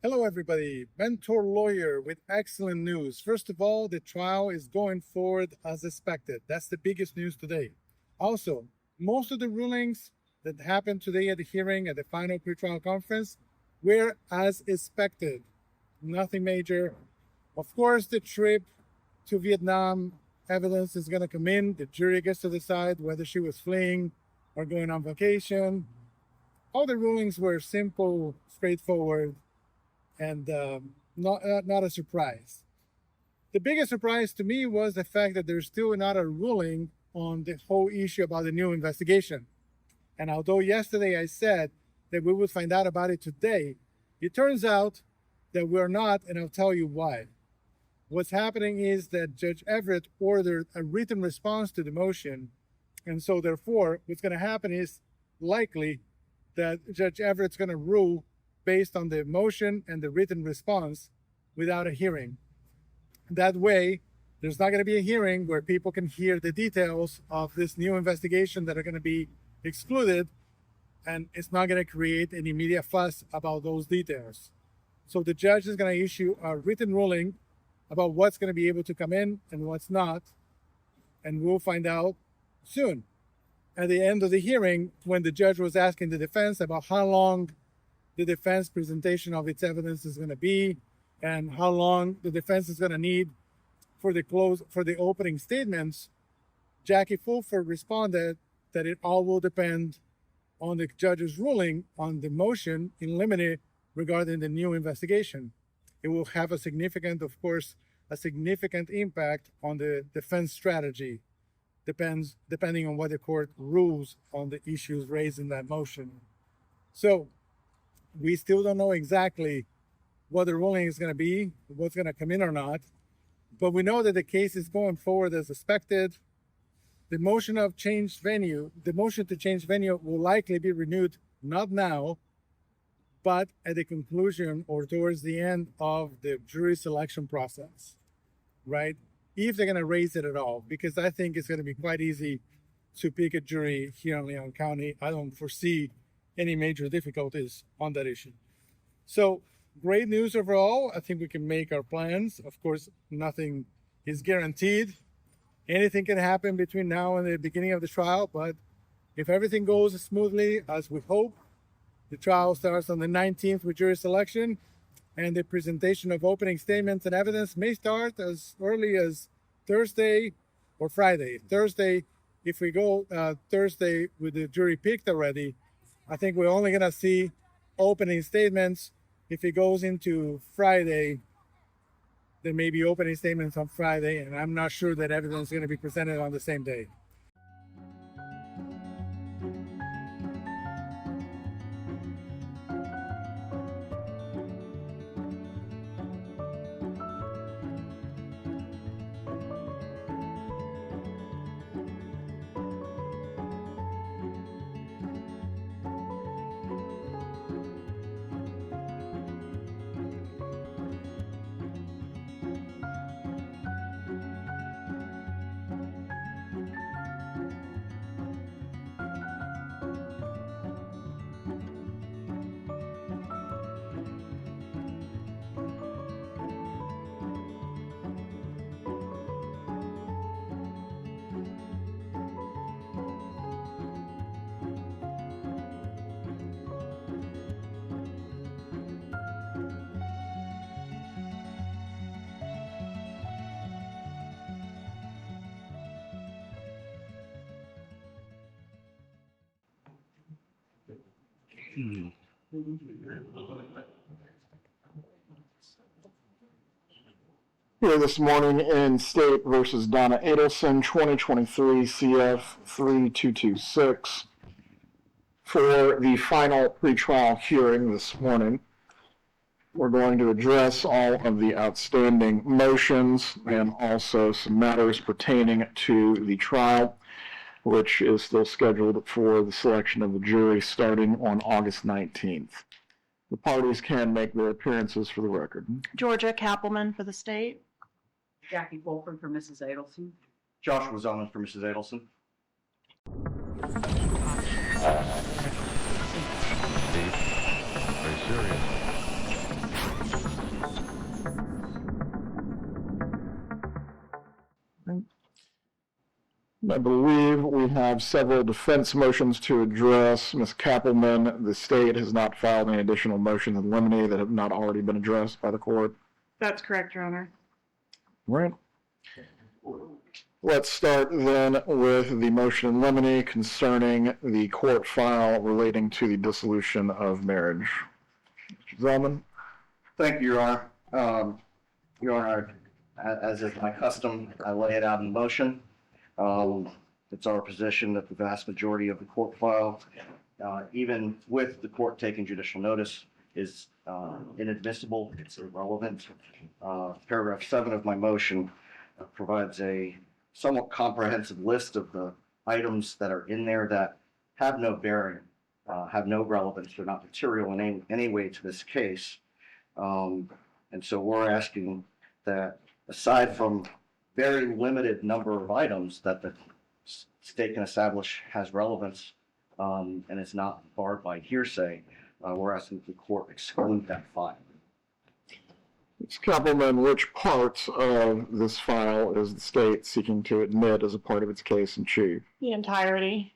Hello, everybody. Mentor lawyer with excellent news. First of all, the trial is going forward as expected. That's the biggest news today. Also, most of the rulings that happened today at the hearing at the final pretrial conference were as expected. Nothing major. Of course, the trip to Vietnam evidence is going to come in. The jury gets to decide whether she was fleeing or going on vacation. All the rulings were simple, straightforward, and not a surprise. The biggest surprise to me was the fact that there's still not a ruling on the whole issue about the new investigation. And although yesterday I said that we would find out about it today, it turns out that we're not, and I'll tell you why. What's happening is that Judge Everett ordered a written response to the motion, and so therefore what's going to happen is likely that Judge Everett's going to rule based on the motion and the written response without a hearing. That way, there's not going to be a hearing where people can hear the details of this new investigation that are going to be excluded, and it's not going to create any media fuss about those details. So the judge is going to issue a written ruling about what's going to be able to come in and what's not, and we'll find out soon. At the end of the hearing, when the judge was asking the defense about how long the defense presentation of its evidence is going to be and how long the defense is going to need for the opening statements, Jackie Fulford responded that it all will depend on the judge's ruling on the motion in limine regarding the new investigation. It will have a significant impact on the defense strategy, depending on what the court rules on the issues raised in that motion. So we still don't know exactly what the ruling is going to be, what's going to come in or not, but we know that the case is going forward as expected. The motion to change venue will likely be renewed, not now, but at the conclusion or towards the end of the jury selection process, right? If they're going to raise it at all, because I think it's going to be quite easy to pick a jury here in Leon County. I don't foresee any major difficulties on that issue. So great news overall. I think we can make our plans. Of course, nothing is guaranteed. Anything can happen between now and the beginning of the trial, but if everything goes smoothly as we hope, the trial starts on the 19th with jury selection, and the presentation of opening statements and evidence may start as early as Thursday or Friday. Thursday, if we go Thursday with the jury picked already, I think we're only going to see opening statements. If it goes into Friday, there may be opening statements on Friday, and I'm not sure that evidence is going to be presented on the same day. Here this morning in State versus Donna Adelson, 2023 CF 3226. For the final pretrial hearing this morning, we're going to address all of the outstanding motions and also some matters pertaining to the trial, which is still scheduled for the selection of the jury starting on August 19th. The parties can make their appearances for the record. Georgia Kappelman for the state. Jackie Fulford for Mrs. Adelson. Joshua Zellman for Mrs. Adelson. Very serious. I believe we have several defense motions to address. Ms. Kappelman, the state has not filed any additional motions in limine that have not already been addressed by the court. That's correct, Your Honor. Right. Let's start then with the motion in limine concerning the court file relating to the dissolution of marriage. Mr. Zellman? Thank you, Your Honor. Your Honor, as is my custom, I lay it out in motion. It's our position that the vast majority of the court file, even with the court taking judicial notice, is inadmissible. It's irrelevant. Paragraph 7 of my motion provides a somewhat comprehensive list of the items that are in there that have no bearing, have no relevance. They're not material in any way to this case. And so we're asking that, aside from very limited number of items that the state can establish has relevance and is not barred by hearsay, we're asking that the court exclude that file. Ms. Kappelman, which parts of this file is the state seeking to admit as a part of its case in chief? The entirety.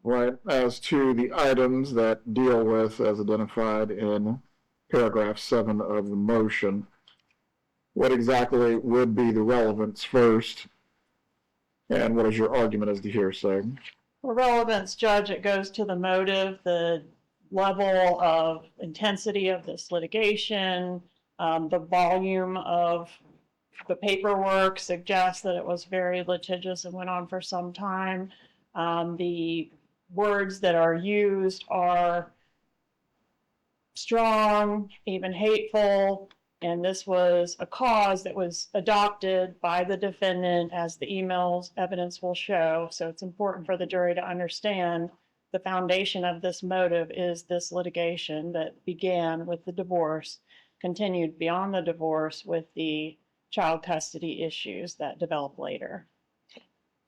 Right. As to the items that deal with, as identified in paragraph 7 of the motion, what exactly would be the relevance first, and what is your argument as to hearsay? For relevance, Judge, it goes to the motive, the level of intensity of this litigation, the volume of the paperwork suggests that it was very litigious and went on for some time. The words that are used are strong, even hateful, and this was a cause that was adopted by the defendant, as the emails evidence will show. So it's important for the jury to understand the foundation of this motive is this litigation that began with the divorce, continued beyond the divorce with the child custody issues that developed later.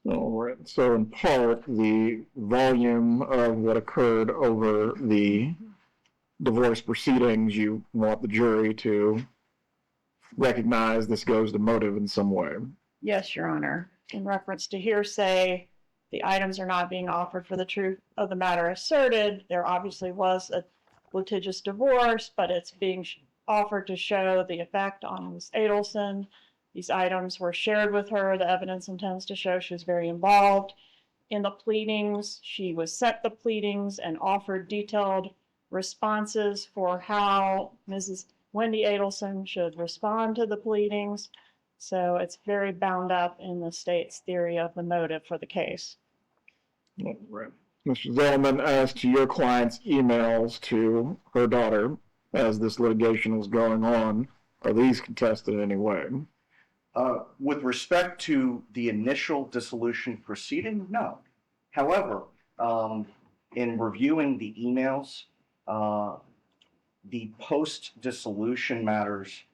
All right. So in part, the volume of what occurred over the divorce proceedings, you want the jury to recognize this goes to motive in some way. Yes, Your Honor. In reference to hearsay, the items are not being offered for the truth of the matter asserted. There obviously was a litigious divorce, but it's being offered to show the effect on Ms. Adelson. These items were shared with her. The evidence intends to show she was very involved in the pleadings. She was sent the pleadings and offered detailed responses for how Mrs. Wendy Adelson should respond to the pleadings. So it's very bound up in the state's theory of the motive for the case. All right. Mr. Zellman, as to your client's emails to her daughter as this litigation was going on, are these contested in any way? With respect to the initial dissolution proceeding, no. However, in reviewing the emails, the post-dissolution matters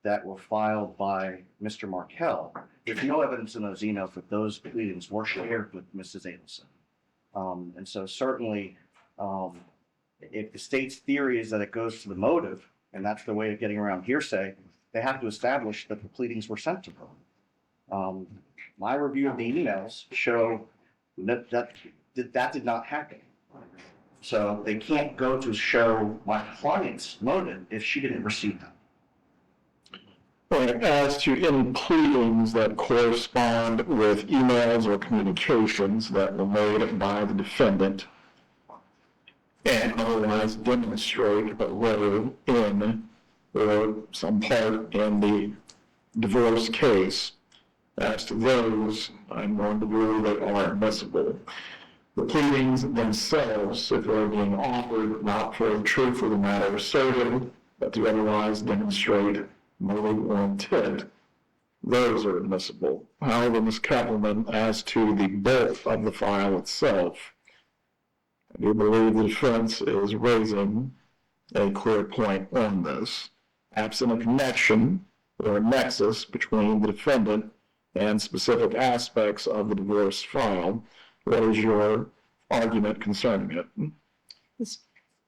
that were filed by Mr. Markel, there's no evidence in those emails that those pleadings were shared with Mrs. Adelson. And so certainly, if the state's theory is that it goes to the motive, and that's the way of getting around hearsay, they have to establish that the pleadings were sent to her. My review of the emails show that did not happen. So they can't go to show my client's motive if she didn't receive them. Right. As to any pleadings that correspond with emails or communications that were made by the defendant and otherwise demonstrate a role in or some part in the divorce case, as to those, I'm going to rule they are admissible. The pleadings themselves, if they're being offered not for the truth of the matter asserted, but to otherwise demonstrate motive or intent, those are admissible. However, Ms. Kappelman, as to the bulk of the file itself, I do believe the defense is raising a clear point on this. Absent a connection or a nexus between the defendant and specific aspects of the divorce file, what is your argument concerning it?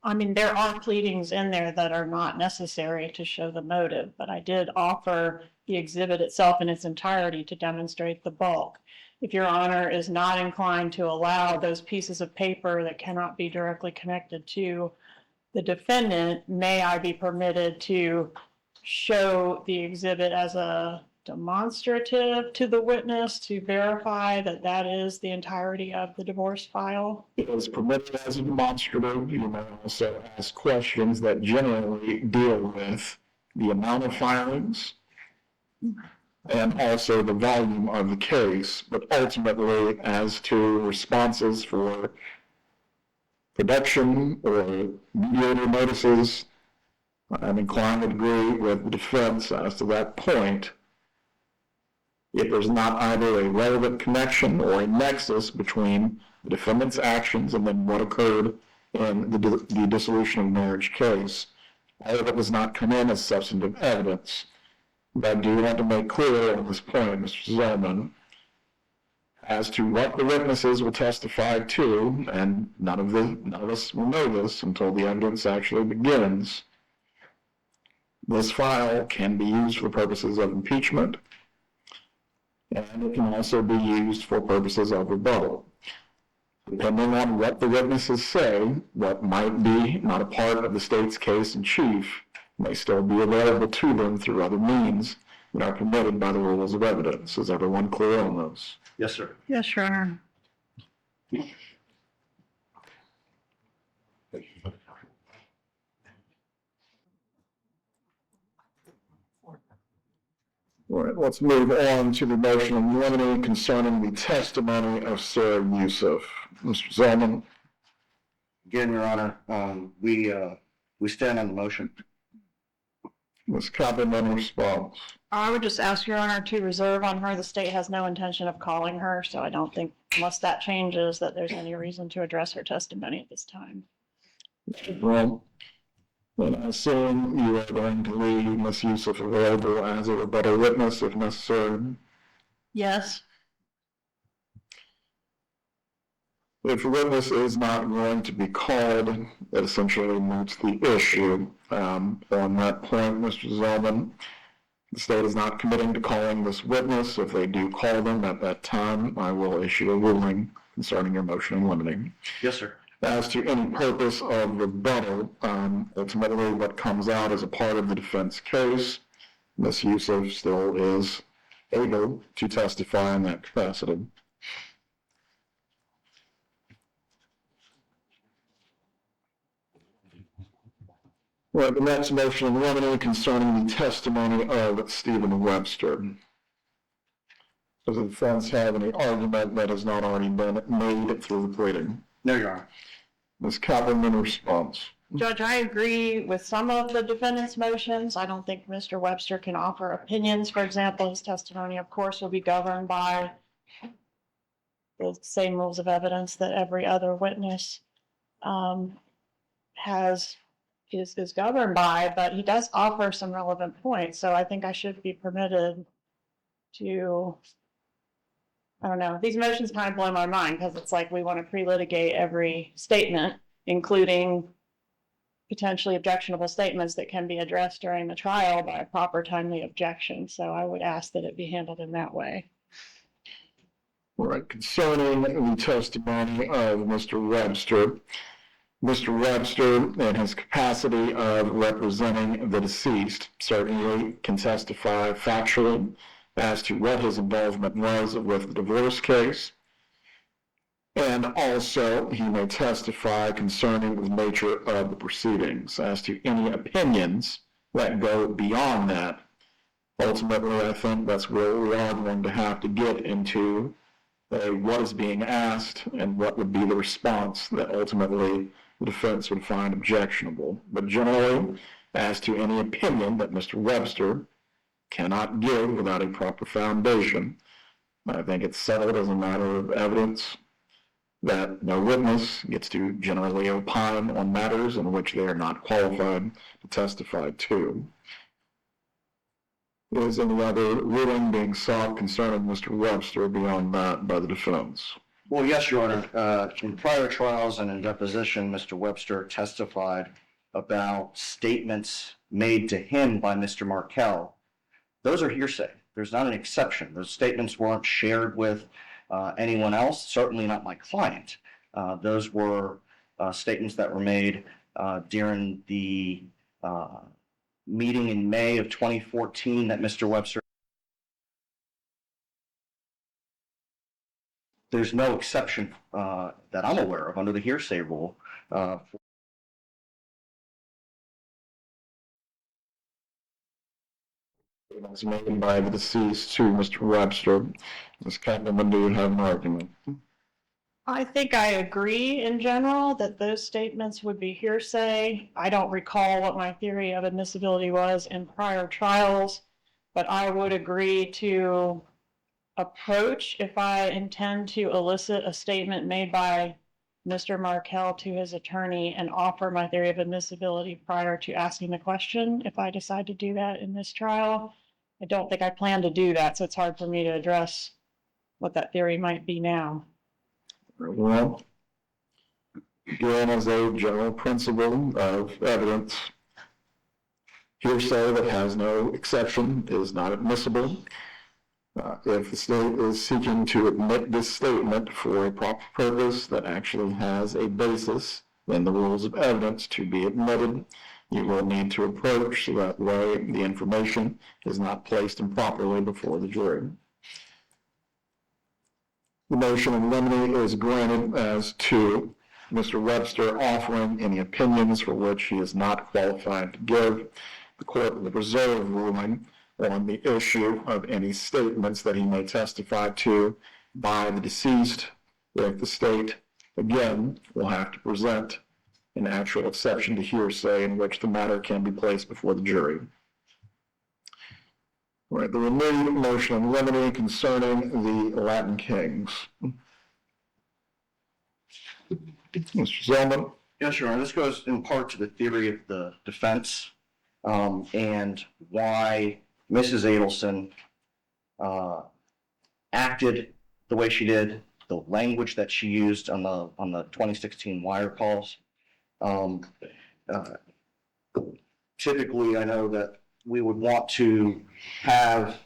I mean, there are pleadings in there that are not necessary to show the motive, but I did offer the exhibit itself in its entirety to demonstrate the bulk. If Your Honor is not inclined to allow those pieces of paper that cannot be directly connected to the defendant, may I be permitted to show the exhibit as a demonstrative to the witness to verify that that is the entirety of the divorce file? It is permitted as a demonstrative. You may also ask questions that generally deal with the amount of filings and also the volume of the case, but ultimately as to responses for production or mediator notices, I'm inclined to agree with the defense as to that point. If there's not either a relevant connection or a nexus between the defendant's actions and then what occurred in the dissolution of marriage case, all of it does not come in as substantive evidence. But I do have to make clear on this point, Mr. Zellman, as to what the witnesses will testify to, and none of us will know this until the evidence actually begins. This file can be used for purposes of impeachment, and it can also be used for purposes of rebuttal. Depending on what the witnesses say, what might be not a part of the state's case in chief may still be available to them through other means that are permitted by the rules of evidence. Is everyone clear on those? Yes, sir. Yes, Your Honor. All right, let's move on to the motion of limine concerning the testimony of Sarah Yousef. Mr. Zellman. Again, Your Honor, we stand on the motion. Ms. Coppin, in response. I would just ask Your Honor to reserve on her. The state has no intention of calling her, so I don't think, unless that changes, that there's any reason to address her testimony at this time. Well, then I assume you are going to leave Ms. Yousef available as a rebuttal witness if necessary. Yes. If the witness is not going to be called, it essentially moots the issue. On that point, Mr. Zellman, the state is not committing to calling this witness. If they do call them at that time, I will issue a ruling concerning your motion in limine. Yes, sir. As to any purpose of rebuttal, ultimately what comes out as a part of the defense case, Ms. Yousef still is able to testify in that capacity. Well, the next motion in limine concerning the testimony of Stephen Webster. Does the defense have any argument that has not already been made through the pleading? No, Your Honor. Ms. Coppin, in response. Judge, I agree with some of the defendant's motions. I don't think Mr. Webster can offer opinions. For example, his testimony, of course, will be governed by the same rules of evidence that every other witness is governed by, but he does offer some relevant points. So I think I should be permitted to, I don't know, these motions kind of blow my mind because it's like we want to pre-litigate every statement, including potentially objectionable statements that can be addressed during the trial by a proper timely objection. So I would ask that it be handled in that way. All right, concerning the testimony of Mr. Webster, Mr. Webster, in his capacity of representing the deceased, certainly can testify factually as to what his involvement was with the divorce case. And also, he may testify concerning the nature of the proceedings as to any opinions that go beyond that. Ultimately, I think that's where we are going to have to get into what is being asked and what would be the response that ultimately the defense would find objectionable. But generally, as to any opinion that Mr. Webster cannot give without a proper foundation, I think it's settled as a matter of evidence that no witness gets to generally opine on matters in which they are not qualified to testify to. Is any other ruling being sought concerning Mr. Webster beyond that by the defense? Well, yes, Your Honor. In prior trials and in deposition, Mr. Webster testified about statements made to him by Mr. Markel. Those are hearsay. There's not an exception. Those statements weren't shared with anyone else, certainly not my client. Those were statements that were made during the meeting in May of 2014 that Mr. Webster. There's no exception that I'm aware of under the hearsay rule. Statements made by the deceased to Mr. Webster. Ms. Kaplan, do you have an argument? I think I agree in general that those statements would be hearsay. I don't recall what my theory of admissibility was in prior trials, but I would agree to approach if I intend to elicit a statement made by Mr. Markel to his attorney and offer my theory of admissibility prior to asking the question, if I decide to do that in this trial. I don't think I plan to do that, so it's hard for me to address what that theory might be now. Well, again, as a general principle of evidence, hearsay that has no exception is not admissible. If the state is seeking to admit this statement for a proper purpose that actually has a basis in the rules of evidence to be admitted, you will need to approach so that way the information is not placed improperly before the jury. The motion in limine is granted as to Mr. Webster offering any opinions for which he is not qualified to give. The court will reserve ruling on the issue of any statements that he may testify to by the deceased, if the state, again, will have to present an actual exception to hearsay in which the matter can be placed before the jury. All right, the renewed motion in limine concerning the Latin Kings. Mr. Zellman. Yes, Your Honor. This goes in part to the theory of the defense and why Mrs. Adelson acted the way she did, the language that she used on the 2016 wire calls. Typically, I know that we would want to have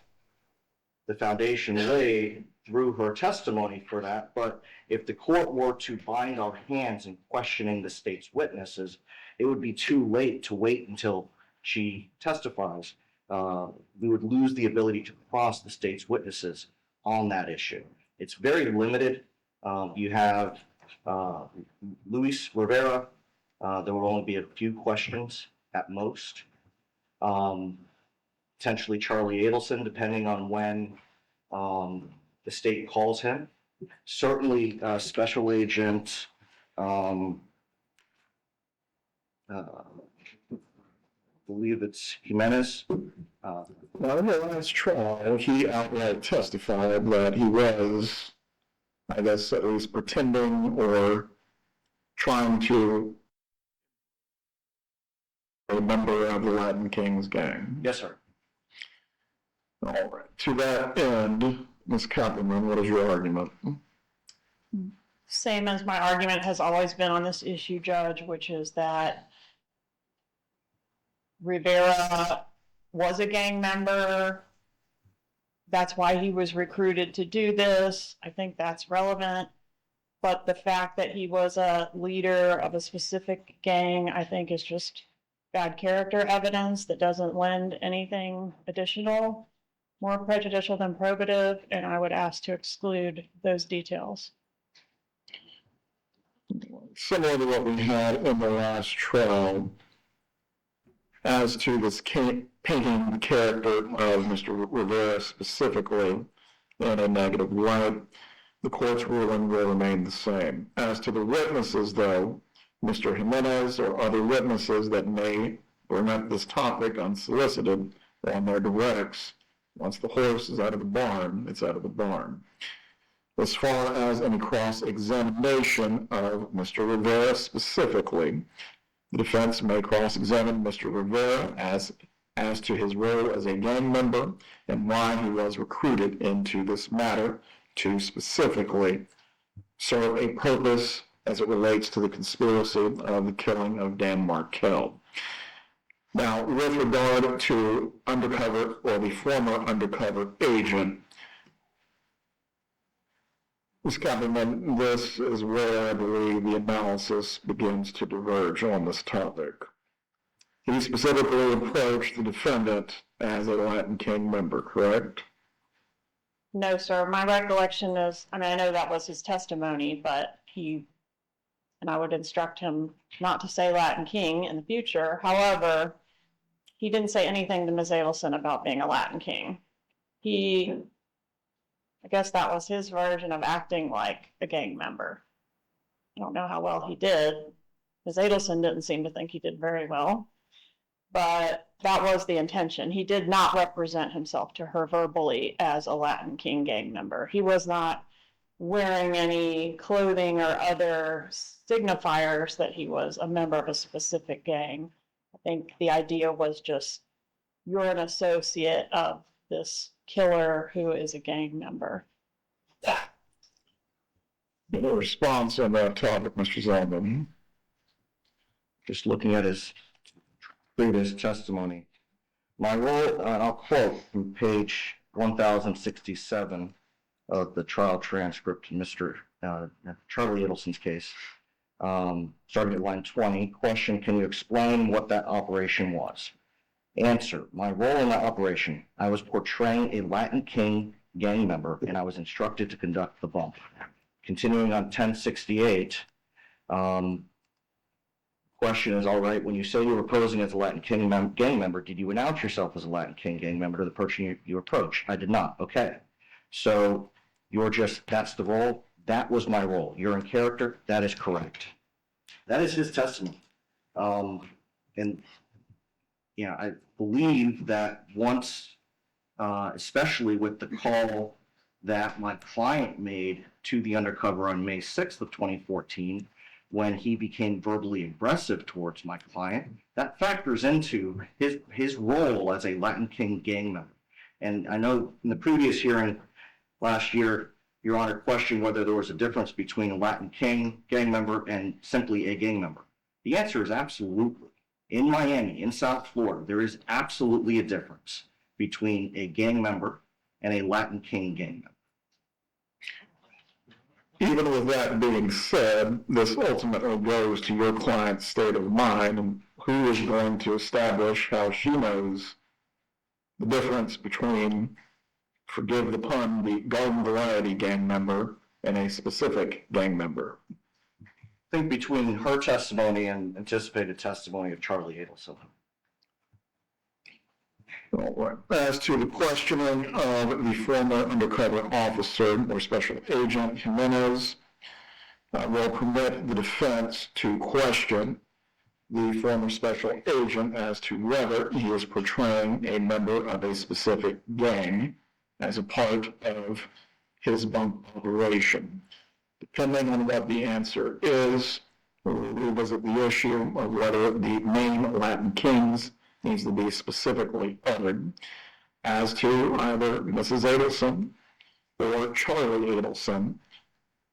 the foundation laid through her testimony for that, but if the court were to bind our hands in questioning the state's witnesses, it would be too late to wait until she testifies. We would lose the ability to cross the state's witnesses on that issue. It's very limited. You have Luis Rivera. There will only be a few questions at most. Potentially Charlie Adelson, depending on when the state calls him. Certainly Special Agent believe it's Jimenez. Now, in the last trial, he outright testified that he was, I guess, at least pretending or trying to be a member of the Latin Kings gang. Yes, sir. All right. To that end, Ms. Kaplan, what is your argument? Same as my argument has always been on this issue, Judge, which is that Rivera was a gang member. That's why he was recruited to do this. I think that's relevant. But the fact that he was a leader of a specific gang, I think, is just bad character evidence that doesn't lend anything additional, more prejudicial than probative, and I would ask to exclude those details. Similar to what we had in the last trial, as to this painting the character of Mr. Rivera specifically in a negative light, the court's ruling will remain the same. As to the witnesses, though, Mr. Jimenez or other witnesses that may bring up this topic unsolicited on their directs, once the horse is out of the barn, it's out of the barn. As far as any cross-examination of Mr. Rivera specifically, the defense may cross-examine Mr. Rivera as to his role as a gang member and why he was recruited into this matter to specifically serve a purpose as it relates to the conspiracy of the killing of Dan Markel. Now, with regard to undercover or the former undercover agent, Ms. Kappelman, this is where I believe the analysis begins to diverge on this topic. He specifically approached the defendant as a Latin King member, correct? No, sir. My recollection is, I mean, I know that was his testimony, but and I would instruct him not to say Latin King in the future. However, he didn't say anything to Ms. Adelson about being a Latin King. I guess that was his version of acting like a gang member. I don't know how well he did. Ms. Adelson didn't seem to think he did very well, but that was the intention. He did not represent himself to her verbally as a Latin King gang member. He was not wearing any clothing or other signifiers that he was a member of a specific gang. I think the idea was just, you're an associate of this killer who is a gang member. A response on that topic, Mr. Zalman. Just looking at his previous testimony. My role, and I'll quote from page 1067 of the trial transcript in Mr. Charlie Adelson's case, starting at line 20. Question, can you explain what that operation was? Answer, my role in that operation, I was portraying a Latin King gang member, and I was instructed to conduct the bump. Continuing on 1068, question is, all right, when you say you were posing as a Latin King gang member, did you announce yourself as a Latin King gang member to the person you approached? I did not. Okay. So that's the role. That was my role. You're in character. That is correct. That is his testimony. And I believe that once, especially with the call that my client made to the undercover on May 6th of 2014, when he became verbally aggressive towards my client, that factors into his role as a Latin King gang member. And I know in the previous hearing last year, Your Honor questioned whether there was a difference between a Latin King gang member and simply a gang member. The answer is absolutely. In Miami, in South Florida, there is absolutely a difference between a gang member and a Latin King gang member. Even with that being said, this ultimately goes to your client's state of mind and who is going to establish how she knows the difference between, forgive the pun, the garden variety gang member and a specific gang member. I think between her testimony and anticipated testimony of Charlie Adelson. All right. As to the questioning of the former undercover officer or special agent Jimenez, will permit the defense to question the former special agent as to whether he was portraying a member of a specific gang as a part of his bump operation. Depending on what the answer is, we'll revisit the issue of whether the name Latin Kings needs to be specifically uttered as to either Mrs. Adelson or Charlie Adelson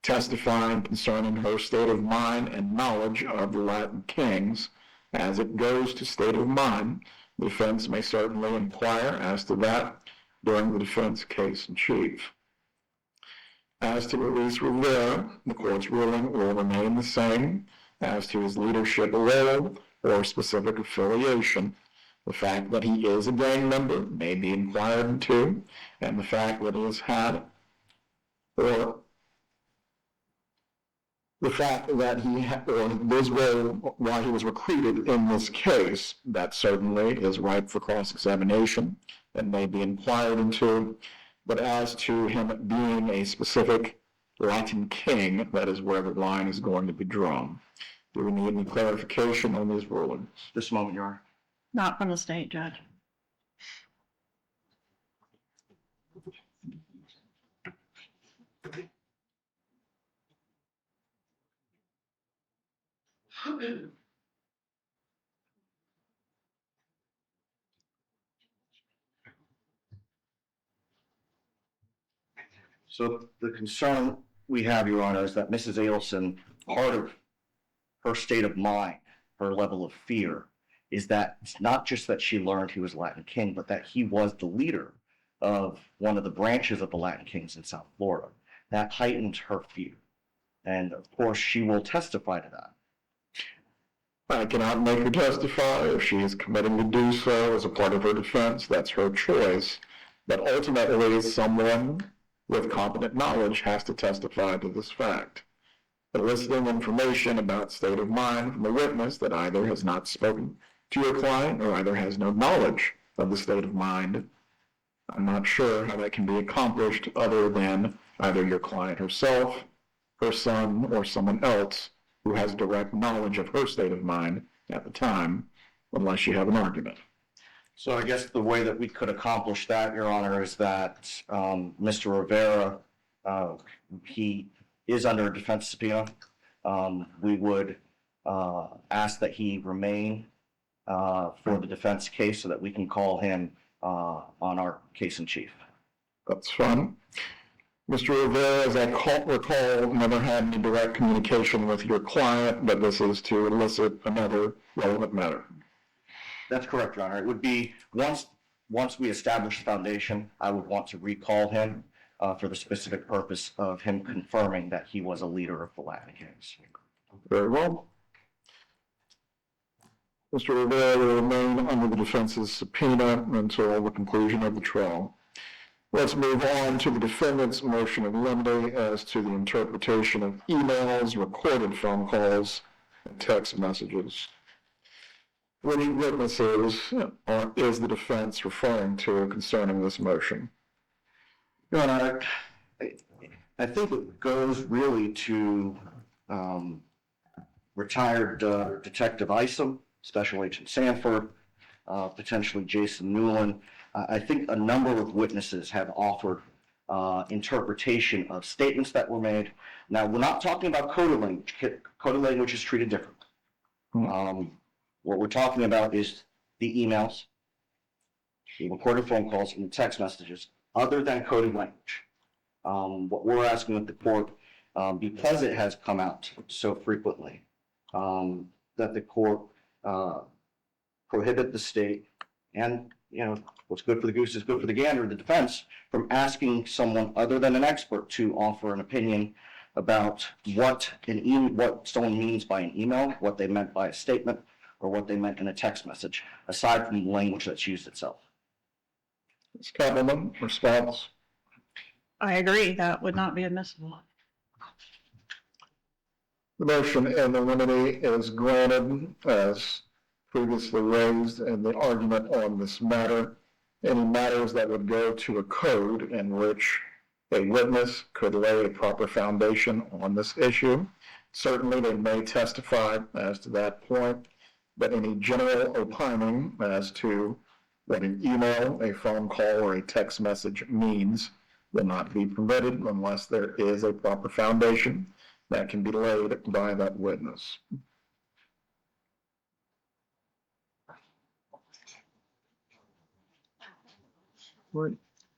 testifying concerning her state of mind and knowledge of the Latin Kings. As it goes to state of mind, the defense may certainly inquire as to that during the defense case in chief. As to Luis Rivera, the court's ruling will remain the same as to his leadership role or specific affiliation. The fact that he is a gang member may be inquired into, and the fact that he has had, or the fact that or his role while he was recruited in this case, that certainly is ripe for cross-examination and may be inquired into. But as to him being a specific Latin King, that is where the line is going to be drawn. Do we need any clarification on these rulings? This moment, Your Honor. Not from the state judge. So the concern we have, Your Honor, is that Mrs. Adelson, part of her state of mind, her level of fear, is that it's not just that she learned he was Latin King, but that he was the leader of one of the branches of the Latin Kings in South Florida. That heightened her fear. And of course, she will testify to that. I cannot make her testify. If she is committing to do so as a part of her defense, that's her choice. But ultimately, someone with competent knowledge has to testify to this fact. Eliciting information about state of mind from a witness that either has not spoken to your client or either has no knowledge of the state of mind, I'm not sure how that can be accomplished other than either your client herself, her son, or someone else who has direct knowledge of her state of mind at the time, unless you have an argument. So I guess the way that we could accomplish that, Your Honor, is that Mr. Rivera, he is under a defense subpoena. We would ask that he remain for the defense case so that we can call him on our case in chief. That's fine. Mr. Rivera, as I recall, never had any direct communication with your client, but this is to elicit another relevant matter. That's correct, Your Honor. It would be once we establish the foundation, I would want to recall him for the specific purpose of him confirming that he was a leader of the Latin Kings. Very well. Mr. Rivera will remain under the defense's subpoena until the conclusion of the trial. Let's move on to the defendant's motion of limine as to the interpretation of emails, recorded phone calls, and text messages. Which witnesses is the defense referring to concerning this motion? Your Honor, I think it goes really to retired Detective Isom, Special Agent Sanford, potentially Jason Newland. I think a number of witnesses have offered interpretation of statements that were made. Now, we're not talking about coded language. Coded language is treated differently. What we're talking about is the emails, the recorded phone calls, and the text messages, other than coded language. What we're asking of the court, because it has come out so frequently, that the court prohibit the state and, what's good for the goose is good for the gander, the defense, from asking someone other than an expert to offer an opinion about what someone means by an email, what they meant by a statement, or what they meant in a text message, aside from the language that's used itself. Ms. Kappelman, response? I agree, that would not be admissible. The motion in the limine is granted as previously raised in the argument on this matter. Any matters that would go to a code in which a witness could lay a proper foundation on this issue. Certainly they may testify as to that point, but any general opining as to what an email, a phone call, or a text message means will not be permitted unless there is a proper foundation that can be laid by that witness.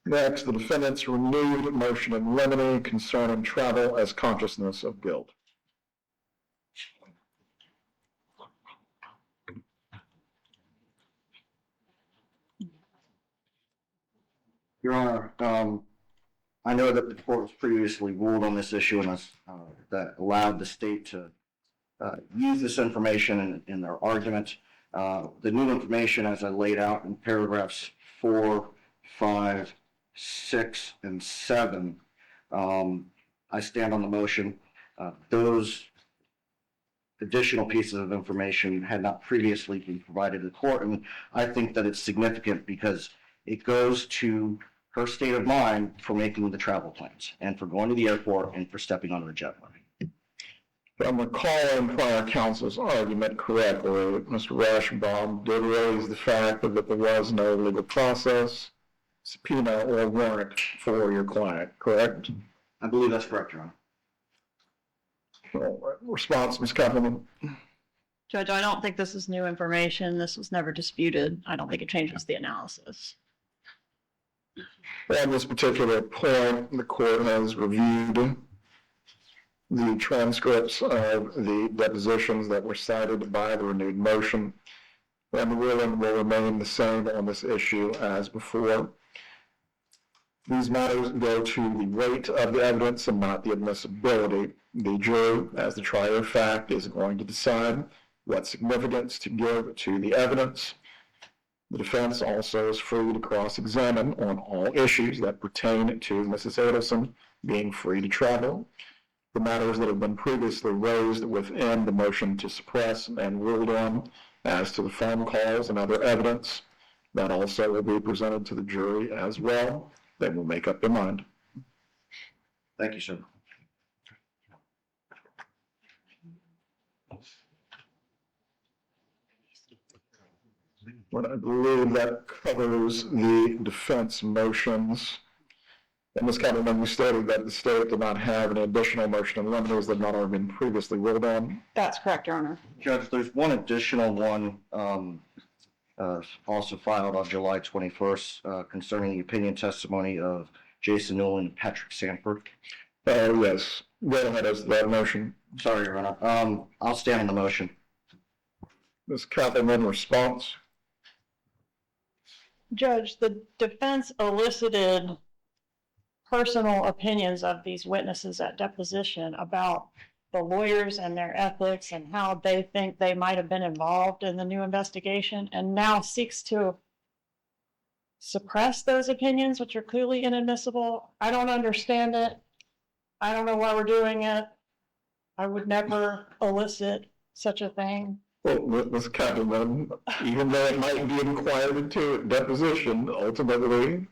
Next, the defendant's renewed motion in limine concerning travel as consciousness of guilt. Your Honor, I know that the court was previously ruled on this issue and that allowed the state to use this information in their argument. The new information, as I laid out in paragraphs 4, 5, 6, and 7, I stand on the motion. Those additional pieces of information had not previously been provided to the court, and I think that it's significant because it goes to her state of mind for making the travel plans and for going to the airport and for stepping on the jet plane. If I'm recalling prior counsel's argument correctly, Mr. Rashbaum did raise the fact that there was no legal process, subpoena, or warrant for your client, correct? I believe that's correct, Your Honor. Response, Ms. Kappelman? Judge, I don't think this is new information. This was never disputed. I don't think it changes the analysis. On this particular point, the court has reviewed the transcripts of the depositions that were cited by the renewed motion, and the ruling will remain the same on this issue as before. These matters go to the weight of the evidence and not the admissibility. The jury, as the trier of fact, is going to decide what significance to give to the evidence. The defense also is free to cross-examine on all issues that pertain to Mrs. Adelson being free to travel. The matters that have been previously raised within the motion to suppress and ruled on as to the phone calls and other evidence, that also will be presented to the jury as well. They will make up their mind. Thank you, sir. But I believe that covers the defense motions. And Ms. Cattleman, you stated that the state did not have any additional motion in limine that not already been previously ruled on. That's correct, Your Honor. Judge, there's one additional one also filed on July 21st concerning the opinion testimony of Jason Newell and Patrick Sanford. Yes. Go ahead as that motion. Sorry, Your Honor. I'll stand on the motion. Ms. Cattleman, response. Judge, the defense elicited personal opinions of these witnesses at deposition about the lawyers and their ethics and how they think they might have been involved in the new investigation, and now seeks to suppress those opinions, which are clearly inadmissible. I don't understand it. I don't know why we're doing it. I would never elicit such a thing. Well, Ms. Cattleman, even though it might be inquired into at deposition, ultimately,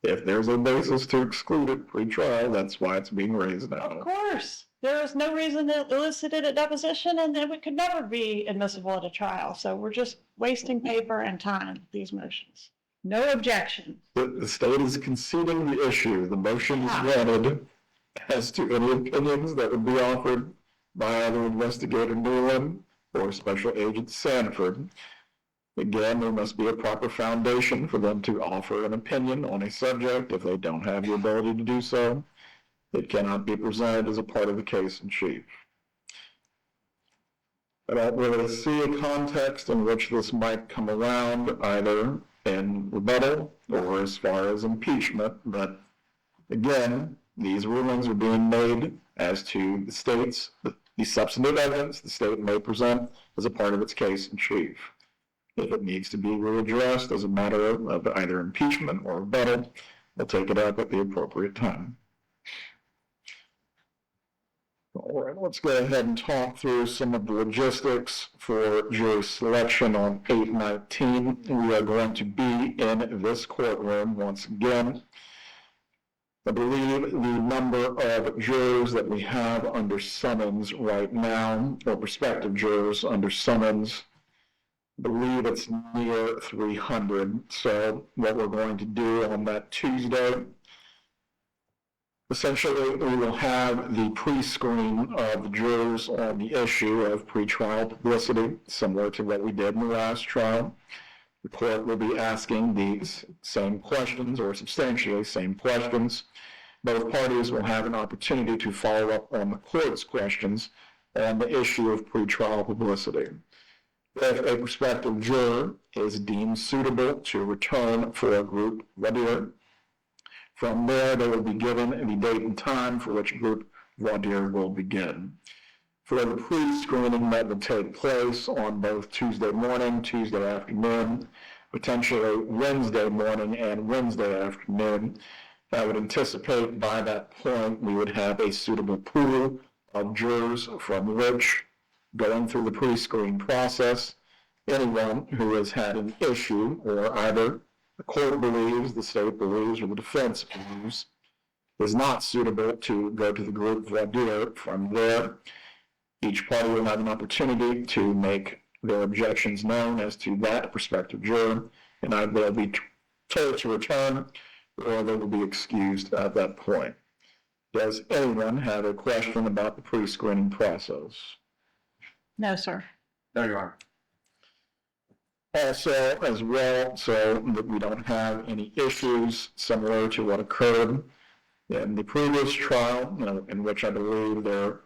if there's a basis to exclude it pre-trial, that's why it's being raised now. Of course. There is no reason to elicit it at deposition, and then it could never be admissible at a trial. So we're just wasting paper and time, these motions. No objection. The state is conceding the issue. The motion is granted as to any opinions that would be offered by either Investigator Newland or Special Agent Sanford. Again, there must be a proper foundation for them to offer an opinion on a subject. If they don't have the ability to do so, it cannot be presented as a part of the case in chief. I don't really see a context in which this might come around, either in rebuttal or as far as impeachment, but again, these rulings are being made as to the state's, the substantive evidence the state may present as a part of its case in chief. If it needs to be readdressed as a matter of either impeachment or rebuttal, we'll take it up at the appropriate time. All right, let's go ahead and talk through some of the logistics for jury selection on 8/19. We are going to be in this courtroom once again. I believe the number of jurors that we have under summons right now, or prospective jurors under summons, I believe it's near 300. So what we're going to do on that Tuesday, essentially we will have the pre-screen of the jurors on the issue of pretrial publicity, similar to what we did in the last trial. The court will be asking these same questions, or substantially same questions. Both parties will have an opportunity to follow up on the court's questions on the issue of pretrial publicity. If a prospective juror is deemed suitable to return for a group voir dire, from there they will be given the date and time for which group voir dire will begin. For the pre-screening that will take place on both Tuesday morning, Tuesday afternoon, potentially Wednesday morning and Wednesday afternoon, I would anticipate by that point we would have a suitable pool of jurors from which, going through the pre-screen process, anyone who has had an issue, or either the court believes, the state believes, or the defense believes, is not suitable to go to the group voir dire. From there, each party will have an opportunity to make their objections known as to that prospective juror, and either they'll be told to return or they will be excused at that point. Does anyone have a question about the pre-screening process? No, sir. There you are. Also, as well, so that we don't have any issues similar to what occurred in the previous trial, in which I believe there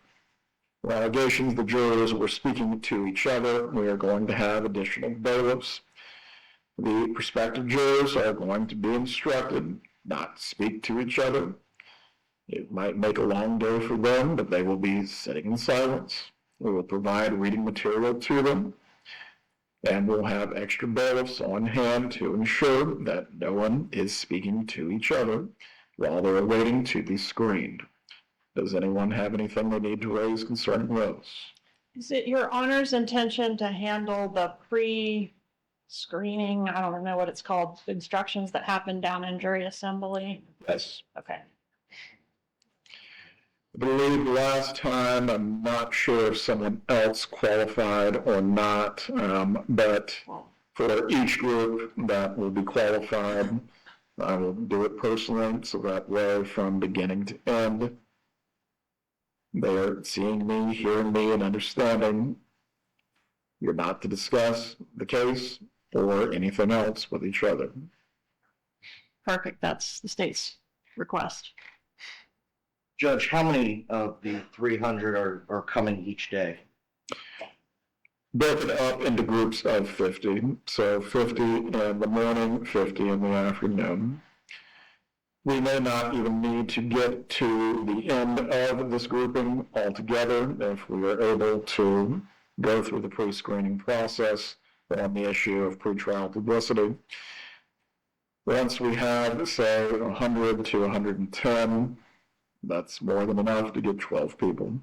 Allegations the jurors were speaking to each other. We are going to have additional bailiffs. The prospective jurors are going to be instructed not to speak to each other. It might make a long day for them, but they will be sitting in silence. We will provide reading material to them, and we'll have extra bailiffs on hand to ensure that no one is speaking to each other while they're waiting to be screened. Does anyone have anything they need to raise concerning those? Is it your honor's intention to handle the pre-screening, I don't know what it's called, instructions that happen down in jury assembly? Yes. Okay. I believe last time, I'm not sure if someone else qualified or not, but for each group that will be qualified, I will do it personally, so that way from beginning to end, they're seeing me, hearing me, and understanding you're not to discuss the case or anything else with each other. Perfect. That's the state's request. Judge, how many of the 300 are coming each day? Broken up into groups of 50, so 50 in the morning, 50 in the afternoon. We may not even need to get to the end of this grouping altogether if we are able to go through the pre-screening process on the issue of pretrial publicity. Once we have, say, 100 to 110, that's more than enough to get 12 people.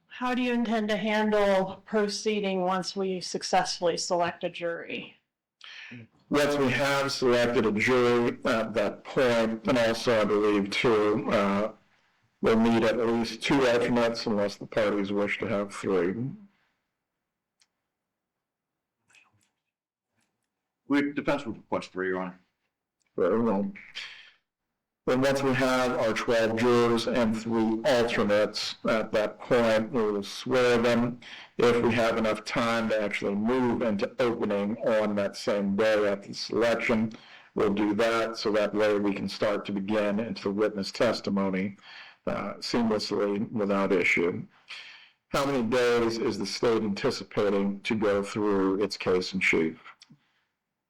How do you intend to handle proceeding once we successfully select a jury? Once we have selected a jury at that point, and also I believe too, we'll need at least 2 alternates unless the parties wish to have 3. Defense would request 3, Your Honor. Very well. Then once we have our 12 jurors and 3 alternates, at that point, we will swear them. If we have enough time to actually move into opening on that same day at the selection, we'll do that, so that way we can start to begin into the witness testimony seamlessly without issue. How many days is the state anticipating to go through its case in chief?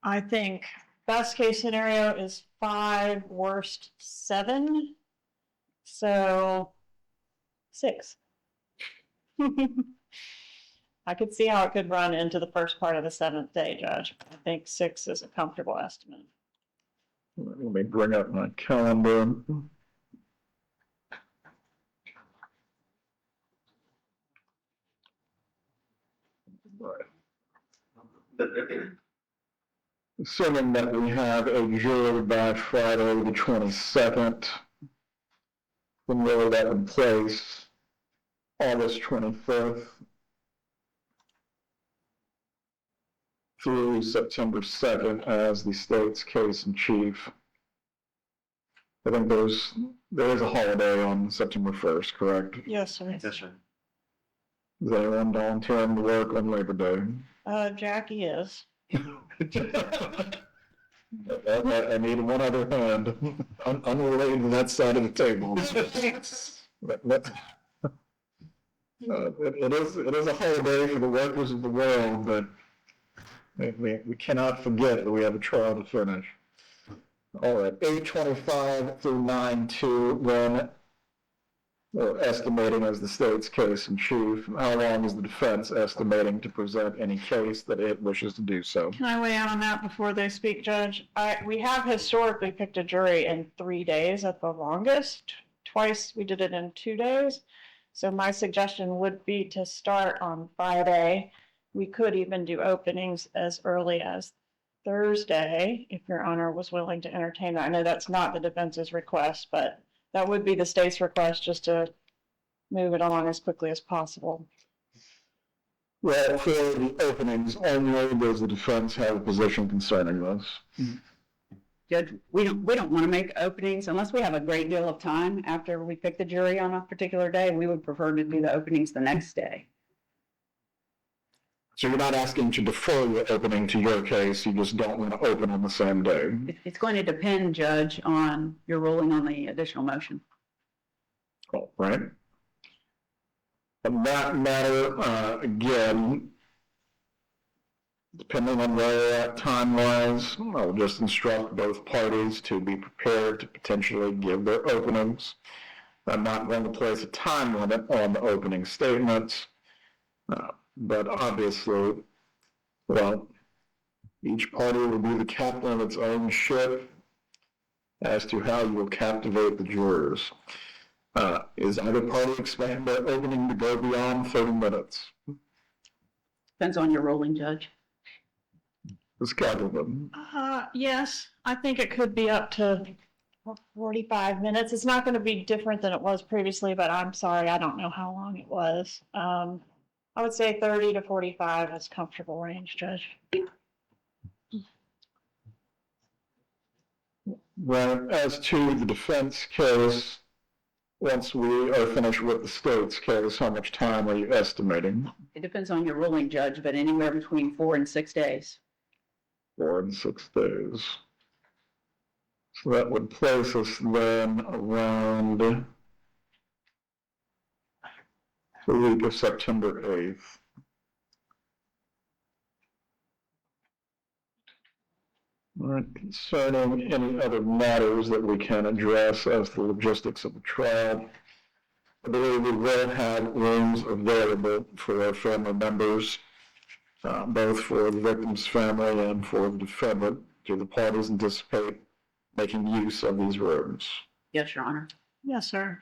I think best case scenario is 5, worst 7. So 6. I could see how it could run into the first part of the 7th day, Judge. I think 6 is a comfortable estimate. Let me bring up my calendar. Assuming that we have a jury by Friday the 22nd, then roll that in place August 25th through September 2nd as the state's case in chief. I think there is a holiday on September 1st, correct? Yes, sir. Yes, sir. Is anyone volunteering to work on Labor Day? Jackie is. I need one other hand, unrelated to that side of the table. It is a holiday for the workers of the world, but we cannot forget that we have a trial to finish. All right, 8/25 through 9/2, when we're estimating as the state's case in chief. How long is the defense estimating to present any case that it wishes to do so? Can I weigh in on that before they speak, Judge? We have historically picked a jury in 3 days at the longest. Twice we did it in 2 days. So my suggestion would be to start on Friday. We could even do openings as early as Thursday, if Your Honor was willing to entertain that. I know that's not the defense's request, but that would be the state's request, just to move it along as quickly as possible. Well, for the openings only, does the defense have a position concerning this? Judge, we don't want to make openings unless we have a great deal of time after we pick the jury on a particular day. We would prefer to do the openings the next day. So you're not asking to defer your opening to your case, you just don't want to open on the same day? It's going to depend, Judge, on your ruling on the additional motion. All right. On that matter, again, depending on where we're at time-wise, I'll just instruct both parties to be prepared to potentially give their openings. I'm not going to place a time limit on the opening statements, but obviously, well, each party will be the captain of its own ship as to how you will captivate the jurors. Is either party expecting their opening to go beyond 30 minutes? Depends on your ruling, Judge. Schedule them. Yes, I think it could be up to 45 minutes. It's not going to be different than it was previously, but I'm sorry, I don't know how long it was. I would say 30 to 45 is comfortable range, Judge. Right, as to the defense case, once we are finished with the state's case, how much time are you estimating? It depends on your ruling, Judge, but anywhere between 4 and 6 days. 4 and 6 days. So that would place us then around the week of September 8th. All right, concerning any other matters that we can address as the logistics of the trial, I believe we will have rooms available for our family members, both for the victim's family and for the defendant. Do the parties anticipate making use of these rooms? Yes, Your Honor. Yes, sir.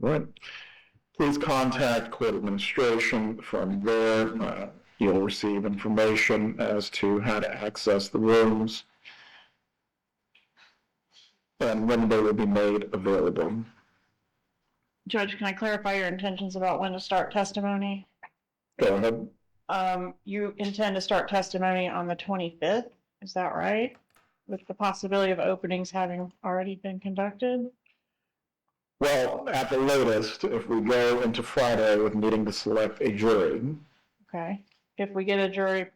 All right. Please contact court administration. From there, you'll receive information as to how to access the rooms and when they will be made available. Judge, can I clarify your intentions about when to start testimony? Go ahead. You intend to start testimony on the 25th, is that right? With the possibility of openings having already been conducted? Well, at the latest, if we go into Friday with needing to select a jury, Okay. If we get a jury,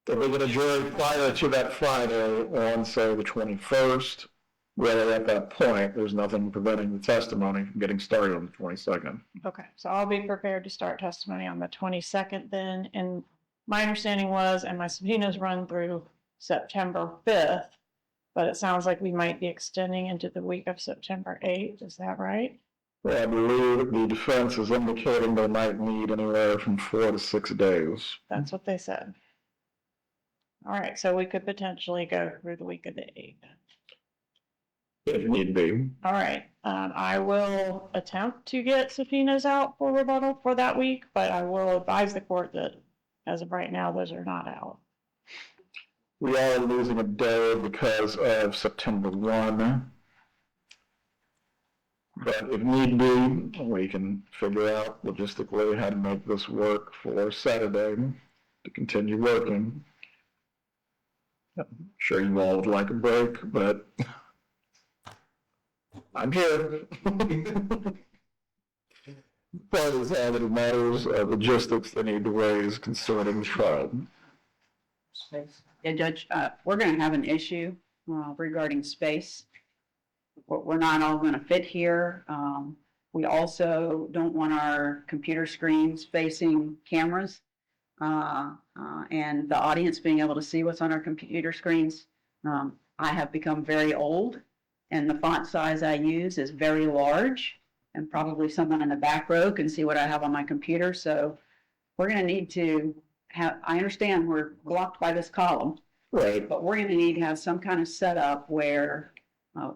if we get a jury prior to that Friday on, say, the 21st, well, at that point, there's nothing preventing the testimony from getting started on the 22nd. okay, so I'll be prepared to start testimony on the 22nd then. And my understanding was, and my subpoenas run through September 5th, but it sounds like we might be extending into the week of September 8th. Is that right? Well, I believe the defense is indicating they might need anywhere from 4 to 6 days. That's what they said. All right, so we could potentially go through the week of the 8th. If need be. All right, I will attempt to get subpoenas out for rebuttal for that week, but I will advise the court that as of right now, those are not out. We are losing a day because of September 1. But if need be, we can figure out logistically how to make this work for Saturday to continue working. I'm sure you all would like a break, but I'm here. Parties have any matters of logistics they need to raise concerning the trial. Yeah, Judge, we're going to have an issue regarding space. We're not all going to fit here. We also don't want our computer screens facing cameras and the audience being able to see what's on our computer screens. I have become very old, and the font size I use is very large, and probably someone in the back row can see what I have on my computer. So we're going to need to have, I understand we're blocked by this column, Right. but we're going to need to have some kind of setup where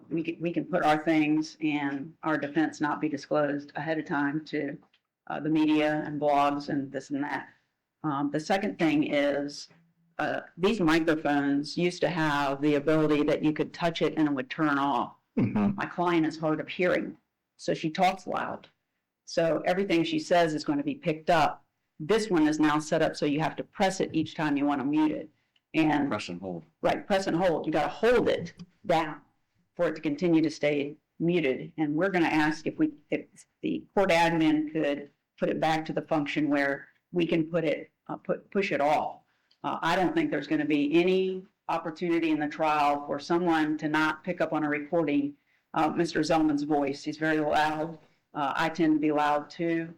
we can put our things and our defense not be disclosed ahead of time to the media and blogs and this and that. The second thing is these microphones used to have the ability that you could touch it and it would turn off. Mm-hmm. My client is hard of hearing, so she talks loud. So everything she says is going to be picked up. This one is now set up so you have to press it each time you want to mute it. And Press and hold. right, press and hold. You got to hold it down for it to continue to stay muted. And we're going to ask if the court admin could put it back to the function where we can put it, push it off. I don't think there's going to be any opportunity in the trial for someone to not pick up on a recording Mr. Zellman's voice. He's very loud I tend to be loud too.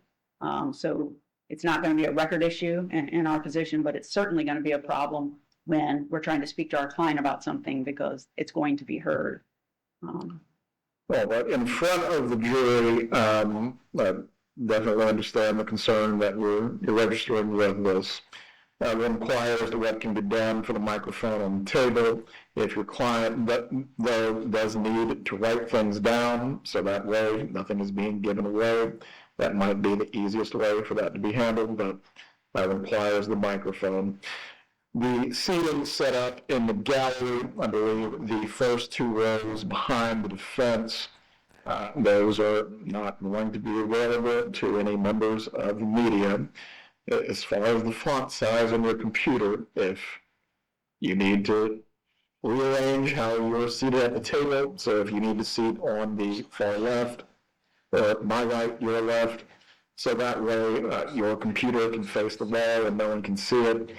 So it's not going to be a record issue in our position, but it's certainly going to be a problem when we're trying to speak to our client about something because it's going to be heard. Well, but in front of the jury, I definitely understand the concern that you're registering with this. It inquires what can be done for the microphone on the table. If your client though does need to write things down, so that way nothing is being given away, that might be the easiest way for that to be handled, but that requires the microphone. The seating set up in the gallery, I believe the first 2 rows behind the defense, those are not going to be available to any members of the media. As far as the font size on your computer, if you need to rearrange how you're seated at the table, so if you need to seat on the far left, or my right, your left, so that way your computer can face the wall and no one can see it.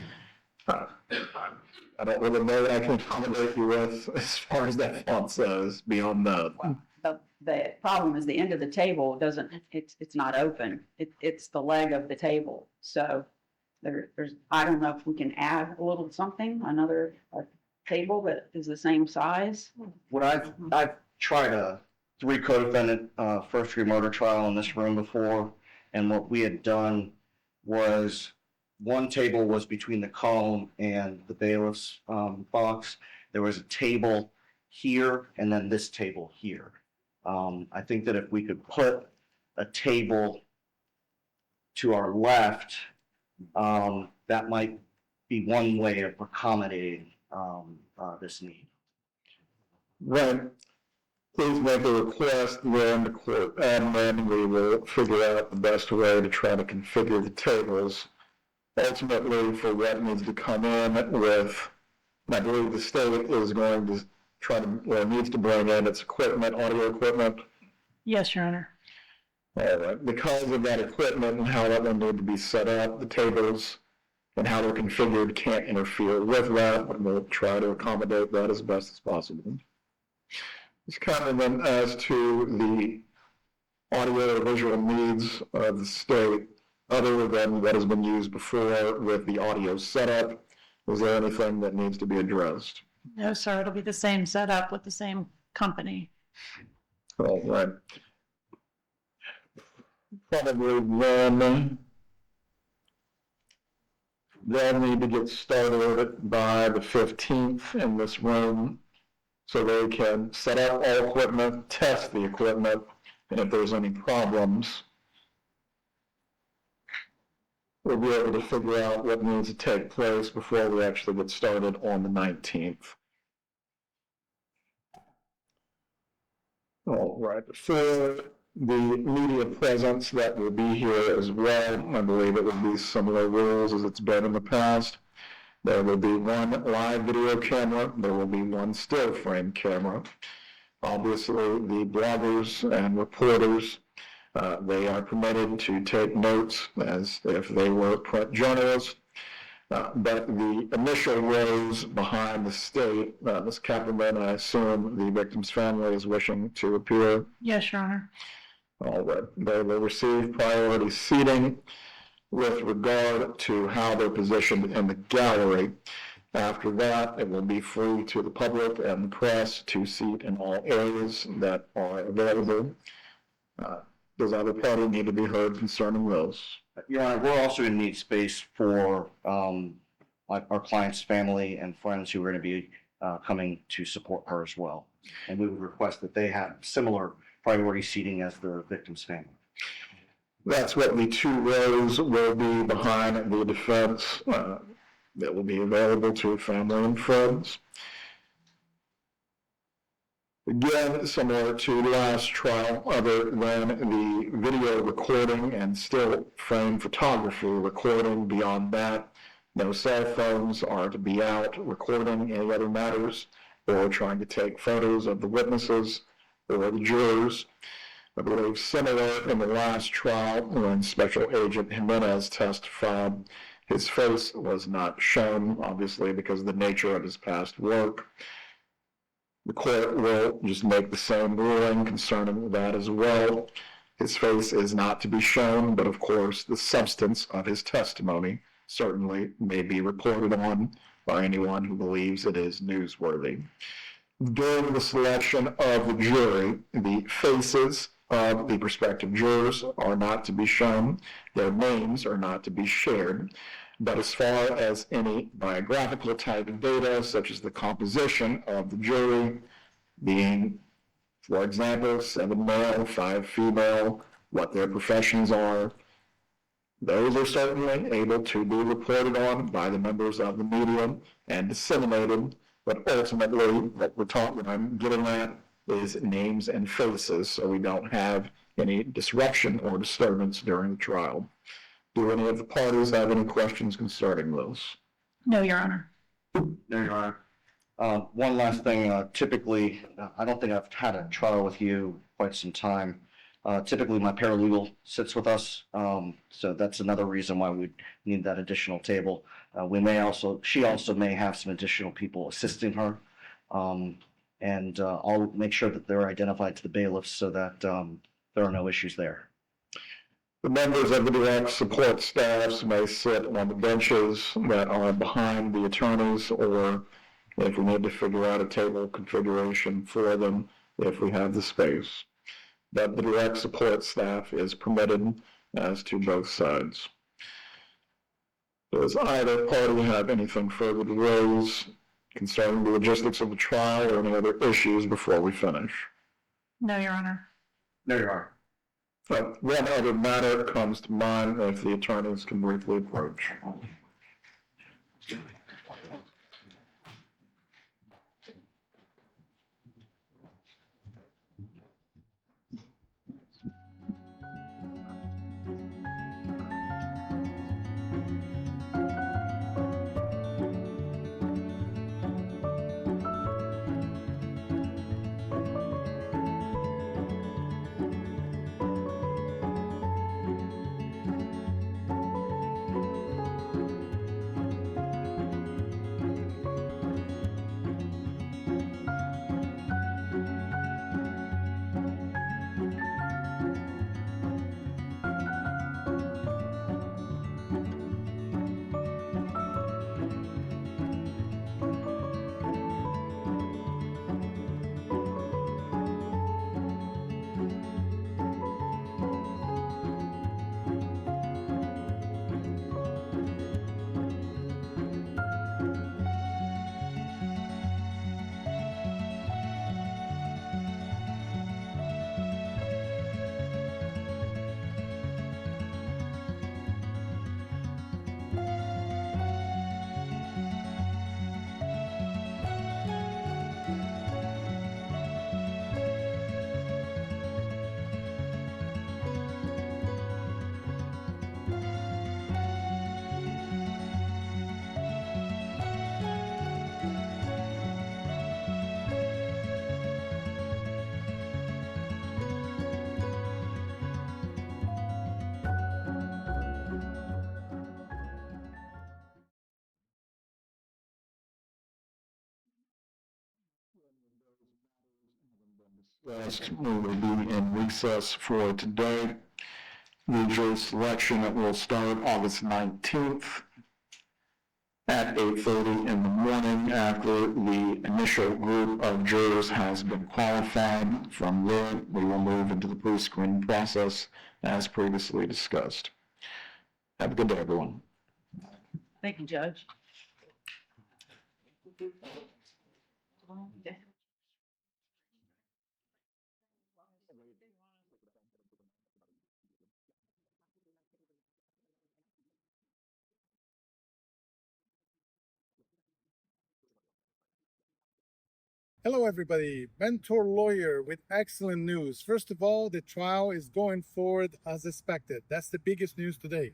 I don't really know what I can accommodate you with as far as that font says beyond that. The problem is the end of the table it's not open. It's the leg of the table. So there's, I don't know if we can add a little something, another table that is the same size. What I've tried a 3 co-defendant first-degree murder trial in this room before, and what we had done was one table was between the column and the bailiff's box. There was a table here and then this table here. I think that if we could put a table to our left, that might be one way of accommodating this need. Right. Please make a request, then the court, and then we will figure out the best way to try to configure the tables. Ultimately, for what needs to come in with, I believe the state is going to try to, or needs to bring in its equipment, audio equipment. Yes, Your Honor. All right. Because of that equipment and how that will need to be set up, the tables and how they're configured can't interfere with that, but we'll try to accommodate that as best as possible. It's kind of then as to the audio or visual needs of the state, other than what has been used before with the audio setup. Is there anything that needs to be addressed? No, sir, it'll be the same setup with the same company. All right. Probably then they'll need to get started by the 15th in this room so they can set up all equipment, test the equipment, and if there's any problems, we'll be able to figure out what needs to take place before we actually get started on the 19th. All right, for the media presence that will be here as well, I believe it will be similar rules as it's been in the past. There will be one live video camera, there will be one still frame camera. Obviously, the bloggers and reporters, they are permitted to take notes as if they were print journalists. But the initial rows behind the state, Ms. Kaplan, I assume the victim's family is wishing to appear. Yes, Your Honor. All right. They will receive priority seating with regard to how they're positioned in the gallery. After that, it will be free to the public and the press to seat in all areas that are available. Does either party need to be heard concerning those? Your Honor, we're also going to need space for our client's family and friends who are going to be coming to support her as well. And we would request that they have similar priority seating as the victim's family. That's what the 2 rows will be behind the defense that will be available to family and friends. Again, similar to the last trial, other than the video recording and still frame photography recording, beyond that, no cell phones are to be out recording any other matters or trying to take photos of the witnesses or the jurors. I believe similar in the last trial when Special Agent Jimenez testified, his face was not shown, obviously because of the nature of his past work. The court will just make the same ruling concerning that as well. His face is not to be shown, but of course, the substance of his testimony certainly may be reported on by anyone who believes it is newsworthy. During the selection of the jury, the faces of the prospective jurors are not to be shown. Their names are not to be shared. But as far as any biographical type of data, such as the composition of the jury, being, for example, 7 male, 5 female, what their professions are, those are certainly able to be reported on by the members of the media and disseminated. But ultimately, what I'm getting at is names and faces, so we don't have any disruption or disturbance during the trial. Do any of the parties have any questions concerning those? No, Your Honor. There you are. One last thing, typically, I don't think I've had a trial with you quite some time. Typically, my paralegal sits with us, so that's another reason why we need that additional table. She also may have some additional people assisting her, and I'll make sure that they're identified to the bailiffs so that there are no issues there. The members of the direct support staffs may sit on the benches that are behind the attorneys, or if we need to figure out a table configuration for them, if we have the space. But the direct support staff is permitted as to both sides. Does either party have anything further to raise concerning the logistics of the trial or any other issues before we finish? No, Your Honor. There you are. One other matter comes to mind if the attorneys can briefly approach. We will be in recess for today. The jury selection will start August 19th at 8:30 in the morning after the initial group of jurors has been qualified. From there, we will move into the pre-screening process as previously discussed. Have a good day, everyone. Thank you, Judge. Hello, everybody. Mentor lawyer with excellent news. First of all, the trial is going forward as expected. That's the biggest news today.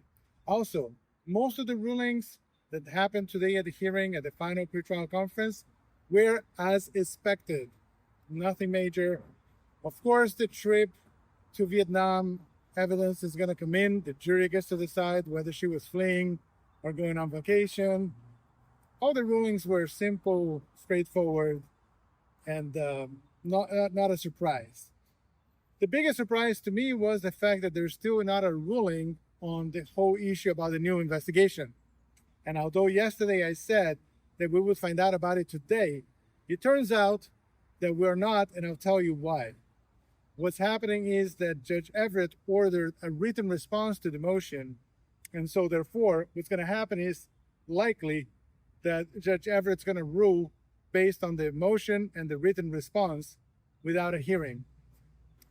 Also, most of the rulings that happened today at the hearing at the final pretrial conference were as expected. Nothing major. Of course, the trip to Vietnam evidence is going to come in. The jury gets to decide whether she was fleeing or going on vacation. All the rulings were simple, straightforward, and not a surprise. The biggest surprise to me was the fact that there's still not a ruling on the whole issue about the new investigation. And although yesterday I said that we would find out about it today, it turns out that we're not, and I'll tell you why. What's happening is that Judge Everett ordered a written response to the motion. And so therefore, what's going to happen is likely that Judge Everett's going to rule based on the motion and the written response without a hearing.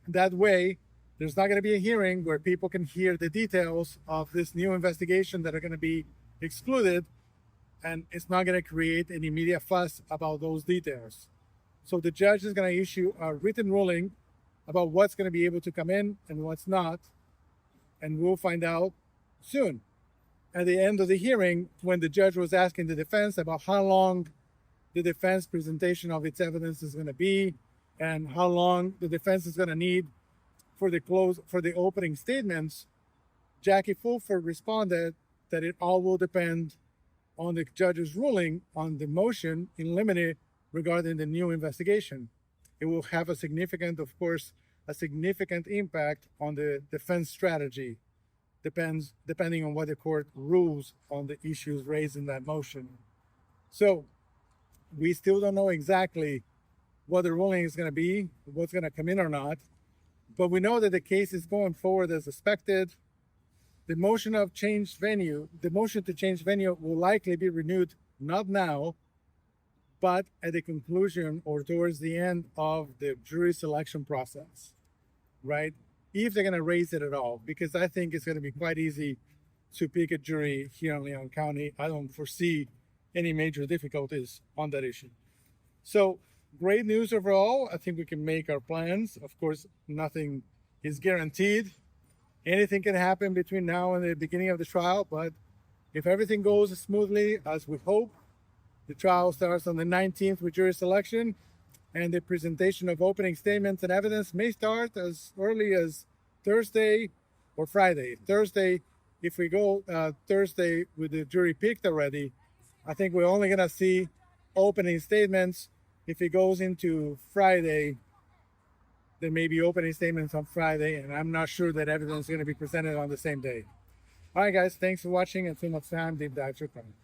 That way, there's not going to be a hearing where people can hear the details of this new investigation that are going to be excluded, and it's not going to create any media fuss about those details. So the judge is going to issue a written ruling about what's going to be able to come in and what's not, and we'll find out soon. At the end of the hearing, when the judge was asking the defense about how long the defense presentation of its evidence is going to be and how long the defense is going to need for the opening statements, Jackie Fulford responded that it all will depend on the judge's ruling on the motion in limine regarding the new investigation. It will have a significant impact on the defense strategy, depending on what the court rules on the issues raised in that motion. So we still don't know exactly what the ruling is going to be, what's going to come in or not, but we know that the case is going forward as expected. The motion to change venue will likely be renewed, not now, but at the conclusion or towards the end of the jury selection process, right? If they're going to raise it at all, because I think it's going to be quite easy to pick a jury here in Leon County. I don't foresee any major difficulties on that issue. So great news overall. I think we can make our plans. Of course, nothing is guaranteed. Anything can happen between now and the beginning of the trial, but if everything goes smoothly as we hope, the trial starts on the 19th with jury selection, and the presentation of opening statements and evidence may start as early as Thursday or Friday. Thursday, if we go Thursday with the jury picked already, I think we're only going to see opening statements. If it goes into Friday, there may be opening statements on Friday, and I'm not sure that evidence is going to be presented on the same day. All right, guys, thanks for watching. Until next time, Deep Dives are coming.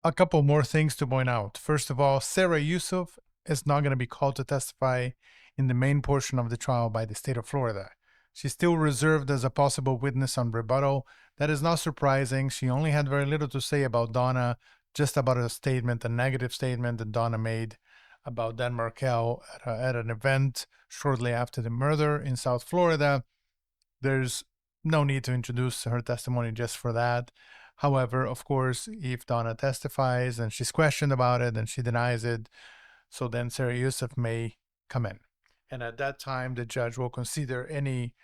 A couple more things to point out. First of all, Sarah Yousef is not going to be called to testify in the main portion of the trial by the state of Florida. She's still reserved as a possible witness on rebuttal. That is not surprising. She only had very little to say about Donna, just about a negative statement that Donna made about Dan Markel at an event shortly after the murder in South Florida. There's no need to introduce her testimony just for that. However, of course, if Donna testifies and she's questioned about it and she denies it, so then Sarah Yousef may come in. And at that time, the judge will consider any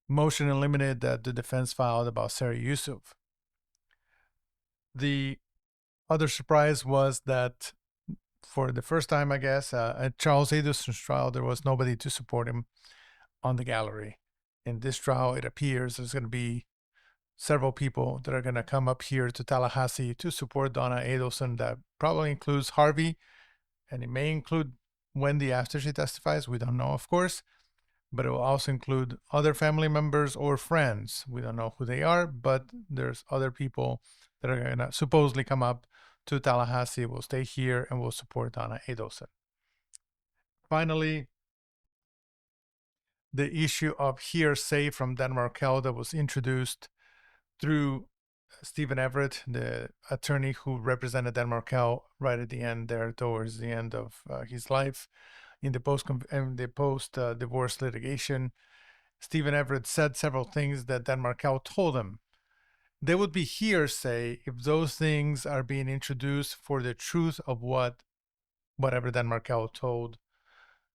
motion in limine that the defense filed about Sarah Yousef. The other surprise was that for the first time, I guess, at Charles Adelson's trial, there was nobody to support him on the gallery. In this trial, it appears there's going to be several people that are going to come up here to Tallahassee to support Donna Adelson. That probably includes Harvey, and it may include Wendy after she testifies. We don't know, of course, but it will also include other family members or friends. We don't know who they are, but there's other people that are going to supposedly come up to Tallahassee, will stay here, and will support Donna Adelson. Finally, the issue of hearsay from Dan Markel that was introduced through Stephen Everett, the attorney who represented Dan Markel right at the end there, towards the end of his life in the post-divorce litigation. Stephen Everett said several things that Dan Markel told him. They would be hearsay if those things are being introduced for the truth of whatever Dan Markel told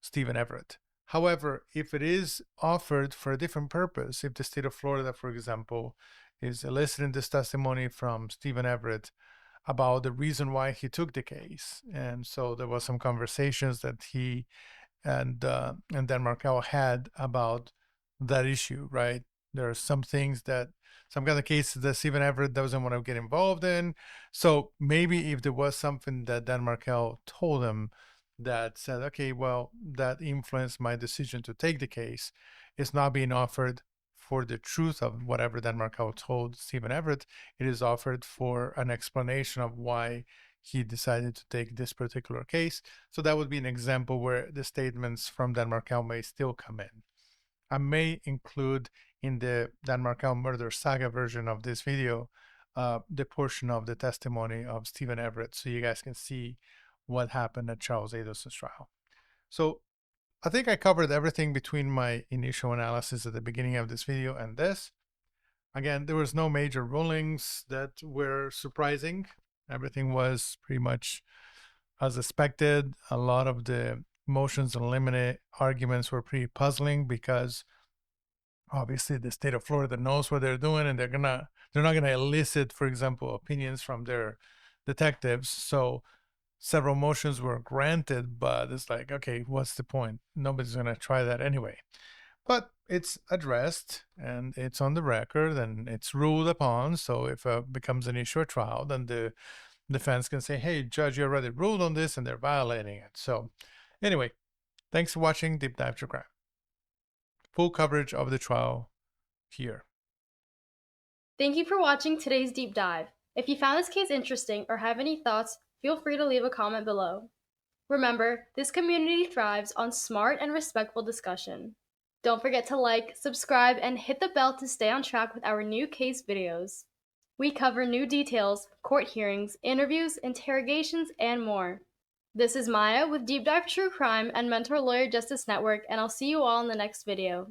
Stephen Everett. However, if it is offered for a different purpose, if the state of Florida, for example, is eliciting this testimony from Stephen Everett about the reason why he took the case, and so there was some conversations that he and Dan Markel had about that issue, right? There are some things that, some kind of cases that Stephen Everett doesn't want to get involved in. So maybe if there was something that Dan Markel told him that said, okay, well, that influenced my decision to take the case, it's not being offered for the truth of whatever Dan Markel told Stephen Everett. It is offered for an explanation of why he decided to take this particular case. So that would be an example where the statements from Dan Markel may still come in. I may include in the Dan Markel murder saga version of this video the portion of the testimony of Stephen Everett, so you guys can see what happened at Charles Adelson's trial. So I think I covered everything between my initial analysis at the beginning of this video and this. Again, there was no major rulings that were surprising. Everything was pretty much as expected. A lot of the motions in limine arguments were pretty puzzling because obviously the state of Florida knows what they're doing, and they're not gonna elicit, for example, opinions from their detectives. So several motions were granted, but it's like, okay, what's the point? Nobody's gonna try that anyway. But it's addressed and it's on the record and it's ruled upon. So if it becomes an issue at trial, then the defense can say, hey, judge, you already ruled on this and they're violating it. So anyway, thanks for watching Deep Dive True Crime. Full coverage of the trial here. Thank you for watching today's deep dive. If you found this case interesting or have any thoughts, feel free to leave a comment below. Remember, this community thrives on smart and respectful discussion. Don't forget to like, subscribe, and hit the bell to stay on track with our new case videos. We cover new details, court hearings, interviews, interrogations, and more. This is Maya with Deep Dive True Crime and Mentor Lawyer Justice Network, and I'll see you all in the next video.